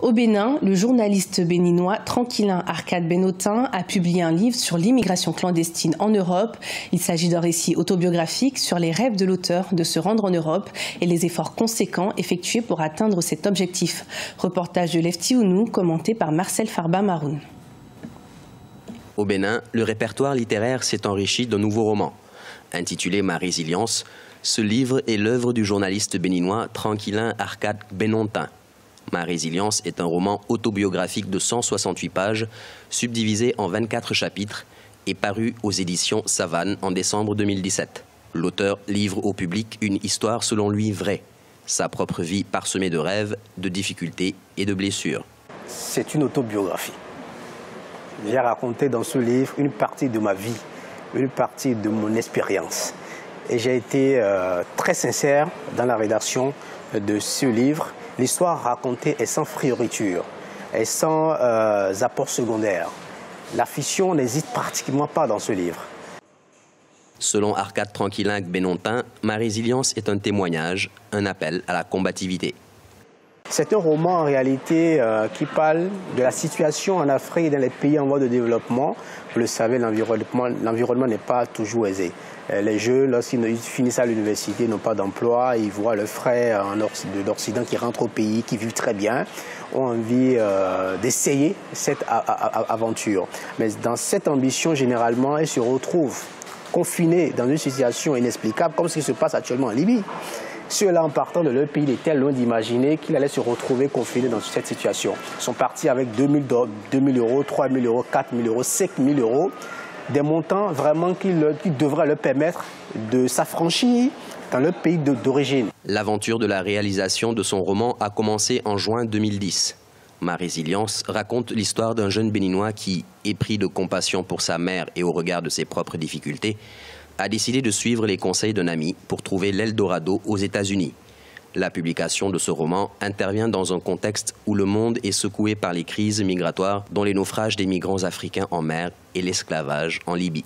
Au Bénin, le journaliste béninois Tranquillin Arcade Benotin a publié un livre sur l'immigration clandestine en Europe. Il s'agit d'un récit autobiographique sur les rêves de l'auteur de se rendre en Europe et les efforts conséquents effectués pour atteindre cet objectif. Reportage de Lefty Ounou, commenté par Marcel Farba Maroun. Au Bénin, le répertoire littéraire s'est enrichi d'un nouveau roman. Intitulé Ma résilience, ce livre est l'œuvre du journaliste béninois Tranquillin Arcade Benotin. Ma résilience est un roman autobiographique de 168 pages, subdivisé en 24 chapitres et paru aux éditions Savane en décembre 2017. L'auteur livre au public une histoire selon lui vraie, sa propre vie parsemée de rêves, de difficultés et de blessures. C'est une autobiographie. J'ai raconté dans ce livre une partie de ma vie, une partie de mon expérience. Et j'ai été très sincère dans la rédaction de ce livre. L'histoire racontée est sans fioriture, est sans apport secondaire. La fiction n'hésite pratiquement pas dans ce livre. Selon Arcade Tranquillin Benotin, Ma résilience est un témoignage, un appel à la combativité. C'est un roman en réalité qui parle de la situation en Afrique et dans les pays en voie de développement. Vous le savez, l'environnement n'est pas toujours aisé. Les jeunes, lorsqu'ils finissent à l'université, n'ont pas d'emploi, ils voient leurs frères de l'Occident qui rentrent au pays, qui vivent très bien, ont envie d'essayer cette aventure. Mais dans cette ambition, généralement, ils se retrouvent confinés dans une situation inexplicable, comme ce qui se passe actuellement en Libye. Ceux-là, en partant de leur pays, ils étaient loin d'imaginer qu'ils allaient se retrouver confinés dans cette situation. Ils sont partis avec 2 000 euros, 3 000 euros, 4 000 euros, 5 000 euros. Des montants vraiment qui devraient leur permettre de s'affranchir dans leur pays d'origine. L'aventure de la réalisation de son roman a commencé en juin 2010. Ma résilience raconte l'histoire d'un jeune béninois qui, épris de compassion pour sa mère et au regard de ses propres difficultés, a décidé de suivre les conseils d'un ami pour trouver l'Eldorado aux États-Unis. La publication de ce roman intervient dans un contexte où le monde est secoué par les crises migratoires, dont les naufrages des migrants africains en mer et l'esclavage en Libye.